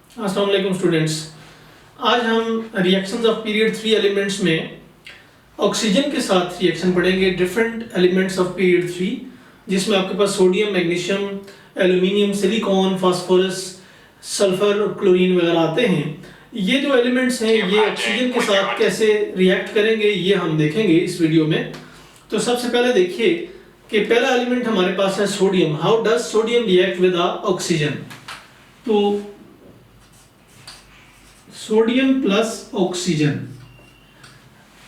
अस्सलाम वालेकुम स्टूडेंट्स। आज हम रिएक्शंस ऑफ पीरियड 3 एलिमेंट्स में ऑक्सीजन के साथ रिएक्शन पढ़ेंगे, डिफरेंट एलिमेंट्स ऑफ पीरियड 3, जिसमें आपके पास sodium, magnesium, aluminium, silicon, phosphorus, sulphur और क्लोरीन वगैरह आते हैं। ये जो एलिमेंट्स हैं ये ऑक्सीजन के साथ कैसे रिएक्ट करेंगे ये हम देखेंगे इस वीडियो में। तो सबसे पहले देखिए कि पहला एलिमेंट हमारे पास है sodium. How does sodium react with oxygen? तो सोडियम प्लस ऑक्सीजन।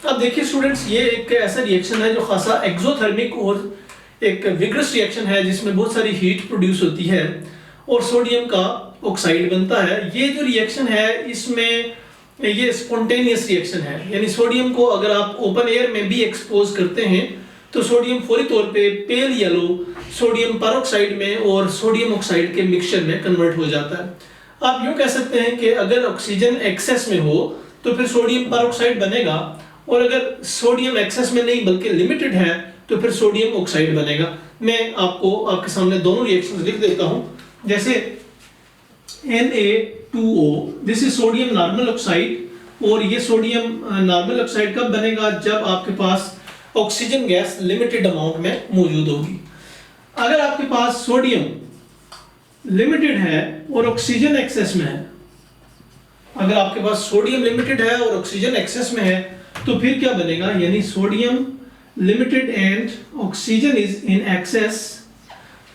अब देखिए स्टूडेंट्स, ये एक ऐसा रिएक्शन है जो खासा एक्सोथर्मिक और एक विग्रस रिएक्शन है, जिसमें बहुत सारी हीट प्रोड्यूस होती है और सोडियम का ऑक्साइड बनता है। ये जो रिएक्शन है इसमें ये स्पॉन्टेनियस रिएक्शन है, यानी सोडियम को अगर आप ओपन एयर में भी एक्सपोज करते हैं तो सोडियम फौरी तौर पे पेल येलो सोडियम परऑक्साइड में और सोडियम ऑक्साइड के मिक्सचर में कन्वर्ट हो जाता है। आप यूँ कह सकते हैं कि अगर ऑक्सीजन एक्सेस में हो तो फिर सोडियम परऑक्साइड बनेगा, और अगर सोडियम एक्सेस में नहीं बल्कि लिमिटेड है तो फिर सोडियम ऑक्साइड बनेगा। मैं आपको आपके सामने दोनों रिएक्शंस लिख देता हूँ। जैसे Na2O, this is sodium normal oxide, और ये सोडियम नॉर्मल ऑक्साइड कब बनेगा? जब आपके पास ऑक्सीजन गैस लिमिटेड अमाउंट में मौजूद होगी। अगर आपके पास सोडियम लिमिटेड है और ऑक्सीजन एक्सेस में है, अगर आपके पास सोडियम लिमिटेड है और ऑक्सीजन एक्सेस में है तो फिर क्या बनेगा? यानी sodium limited and oxygen is in excess,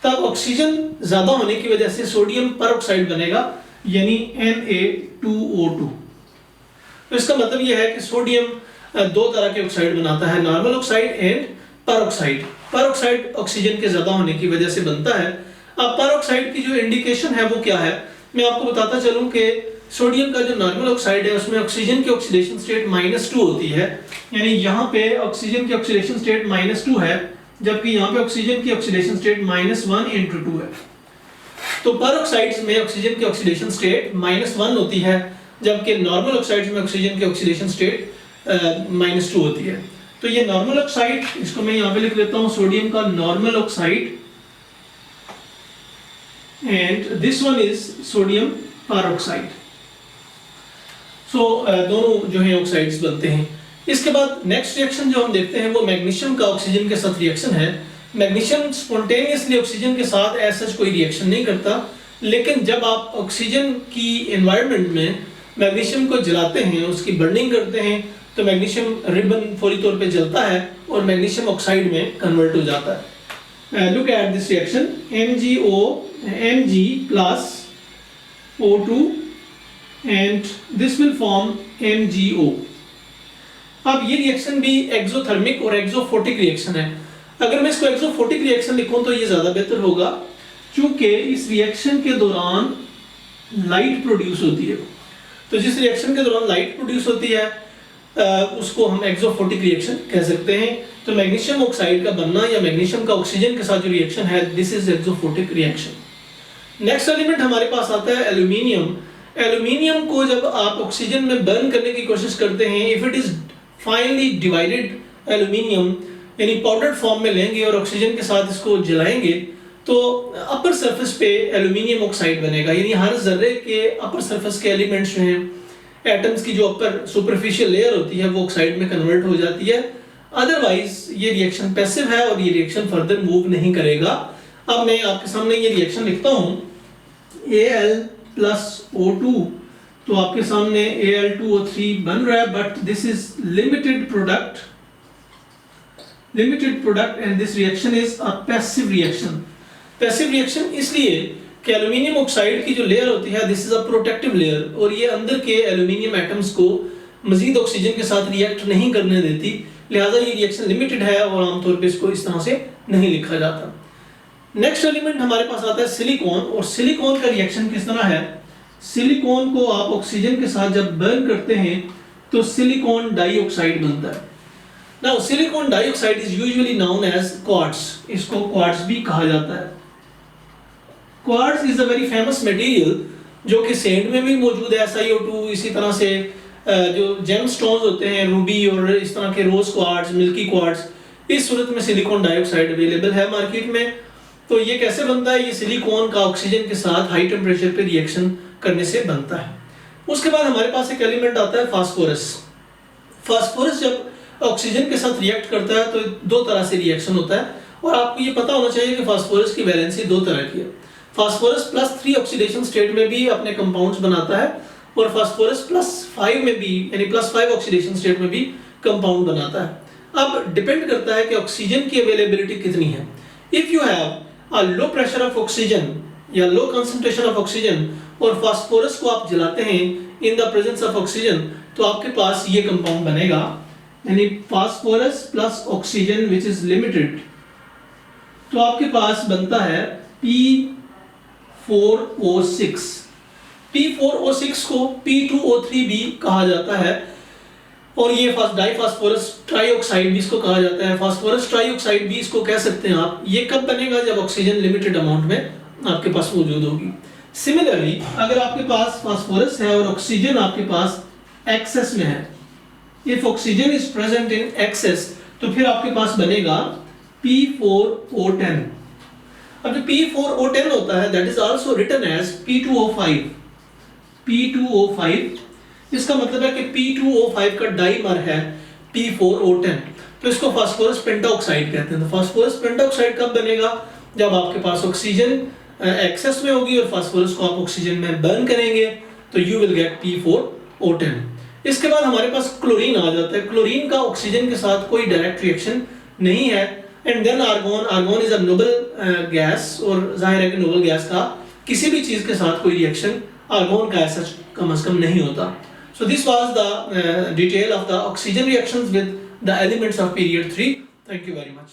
तब ऑक्सीजन ज्यादा होने की वजह से सोडियम परऑक्साइड बनेगा, यानी Na2O2। तो इसका मतलब यह है कि सोडियम दो तरह के ऑक्साइड बनाता है, normal oxide and peroxide. Peroxide oxygen के ज्यादा होने की वजह से बनता है। अब परऑक्साइड की जो इंडिकेशन है वो क्या है, मैं आपको बताता चलूं कि सोडियम का जो नॉर्मल ऑक्साइड है उसमें ऑक्सीजन की ऑक्सीडेशन स्टेट -2 होती है, यानी यहाँ पे ऑक्सीजन की ऑक्सीडेशन स्टेट -2 है, जबकि यहाँ पे ऑक्सीजन की ऑक्सीडेशन स्टेट -1/2 है। तो परऑक्साइड्स में ऑक्सीजन की ऑक्सीडेशन स्टेट -1 होती है, जबकि नॉर्मल ऑक्साइड्स में ऑक्सीजन की ऑक्सीडेशन स्टेट -2 होती है। तो ये नॉर्मल ऑक्साइड, इसको मैं यहाँ पे लिख लेता हूँ, सोडियम का normal oxide, and this one is sodium peroxide। so दोनों जो है ऑक्साइड्स बनते हैं। इसके बाद नेक्स्ट रिएक्शन जो हम देखते हैं वो मैग्नीशियम का ऑक्सीजन के साथ रिएक्शन है। मैग्नीशियम स्पॉन्टेनियसली ऑक्सीजन के साथ ऐसा कोई रिएक्शन नहीं करता, लेकिन जब आप ऑक्सीजन की एनवायरनमेंट में मैग्नीशियम को जलाते हैं, उसकी बर्निंग करते हैं, तो मैग्नीशियम रिबन फौरी तौर पे जलता है और मैग्नीशियम ऑक्साइड में कन्वर्ट हो जाता है। Look at this reaction, Mg plus O2 and this will form MgO। अब ये रिएक्शन भी एक्सोथर्मिक और एक्सोफोटिक रिएक्शन है। अगर मैं इसको एक्सोफोटिक रिएक्शन लिखूं तो ये ज़्यादा बेहतर होगा, क्योंकि इस रिएक्शन के दौरान लाइट प्रोड्यूस होती है। तो जिस रिएक्शन के दौरान लाइट प्रोड्यूस होती है उसको हम एक्सोफोटिक रिएक्शन कह सकते हैं। तो मैग्नीशियम ऑक्साइड का बनना या मैग्नीशियम का ऑक्सीजन के साथ जो रिएक्शन है, दिस इज एक्सोफोटिक रिएक्शन। नेक्स्ट एलिमेंट हमारे पास आता है एल्यूमिनियम। एल्यूमिनियम को जब आप ऑक्सीजन में बर्न करने की कोशिश करते हैं, if it is finally divided aluminium, यानी पाउडर्ड फॉर्म में लेंगे और ऑक्सीजन के साथ इसको जलाएंगे, तो अपर सरफेस पे एल्यूमिनियम ऑक्साइड बनेगा। यानी हर जर्रे के अपर सरफेस के एलिमेंट्स जो हैं, एटम्स की जो अपर सुपरफिशियल लेयर होती है वो ऑक्साइड में कन्वर्ट हो जाती है। अदरवाइज ये रिएक्शन पैसिव है और ये रिएक्शन फर्दर मूव नहीं करेगा। अब मैं आपके सामने ये रिएक्शन लिखता हूँ, Al plus O2, तो आपके सामने Al2O3 बन रहा है, but this is limited product and this reaction is a passive reaction. Passive reaction इसलिए कि एल्यूमिनियम ऑक्साइड की जो लेयर होती है, this is a protective layer, और ये अंदर के एल्यूमिनियम एटम्स को मजीद ऑक्सीजन के साथ रिएक्ट नहीं करने देती, लिहाजा ये रिएक्शन लिमिटेड है और आमतौर पे इसको इस तरह से नहीं लिखा जाता। नेक्स्ट एलिमेंट हमारे पास आता है सिलिकॉन, और सिलिकॉन का रिएक्शन किस तरह है? सिलिकॉन को आप ऑक्सीजन के साथ जब बर्न करते हैं तो सिलिकॉन डाइऑक्साइड बनता है। Now silicon dioxide is usually known as quartz, इसको क्वार्ट्ज भी कहा जाता है। Quartz is a very famous material जो कि सैंड में भी मौजूद है, SiO2, इसी तरह से जो जेम स्टोन्स होते हैं, रूबी और इस तरह के रोज क्वार्ट्ज, मिल्की क्वार्ट्ज, इस सूरत में सिलिकॉन डाइऑक्साइड अवेलेबल है मार्केट में। तो ये कैसे बनता है? ये सिलिकॉन का ऑक्सीजन के साथ हाई टेम्परेचर पे रिएक्शन करने से बनता है। उसके बाद हमारे पास एक एलिमेंट आता है फास्फोरस। फास्फोरस जब ऑक्सीजन के साथ रिएक्ट करता है तो दो तरह से रिएक्शन होता है, और आपको ये पता होना चाहिए कि फास्फोरस की वैलेंसी दो तरह की है। फास्फोरस +3 ऑक्सीडेशन स्टेट में भी अपने कंपाउंड्स बनाता है, और फास्फोरस +5 में भी, यानी +5 ऑक्सीडेशन स्टेट में भी कंपाउंड बनाता है। अब डिपेंड करता है कि ऑक्सीजन की अवेलेबिलिटी कितनी है। If you have a low pressure of oxygen या लो कंसंट्रेशन ऑफ ऑक्सीजन और फास्फोरस को आप जलाते हैं in the presence of oxygen, तो आपके पास ये कंपाउंड बनेगा, यानी phosphorus plus oxygen which is limited, तो आपके पास बनता है P4O6। P4O6 को P2O3 भी कहा जाता है, और ये डाइफास्फोरस ट्राइऑक्साइड भी इसको कहा जाता है, फास्फोरस ट्राइऑक्साइड भी इसको कह सकते हैं आप। ये कब बनेगा? जब ऑक्सीजन लिमिटेड अमाउंट में आपके पास मौजूद होगी। सिमिलरली अगर आपके पास फास्फोरस है और ऑक्सीजन आपके पास एक्सेस में है, if oxygen is present in excess, तो फिर आपके पास बनेगा P4O10। अब जो P4O10 होता है that is also written as P2O5। P2O5 इसका मतलब है कि P2O5 का डाइमर है P4O10, तो इसको फास्फोरस पेंटाऑक्साइड कहते हैं। तो फास्फोरस पेंटाऑक्साइड कब बनेगा? जब आपके पास ऑक्सीजन एक्सेस में होगी और फास्फोरस को आप ऑक्सीजन में बर्न करेंगे, तो यू विल गेट P4O10। इसके बाद हमारे पास क्लोरीन आ जाता है। क्लोरीन का ऑक्सीजन के साथ कोई डायरेक्ट रिएक्शन नहीं है, and then argon is a noble gas, और जाहिर है कि नोबल गैस का किसी भी चीज के साथ कोई रिएक्शन आर्गोन का ऐसा कम से कम नहीं होता। So this was the detail of the oxygen reactions with the elements of period 3. Thank you very much.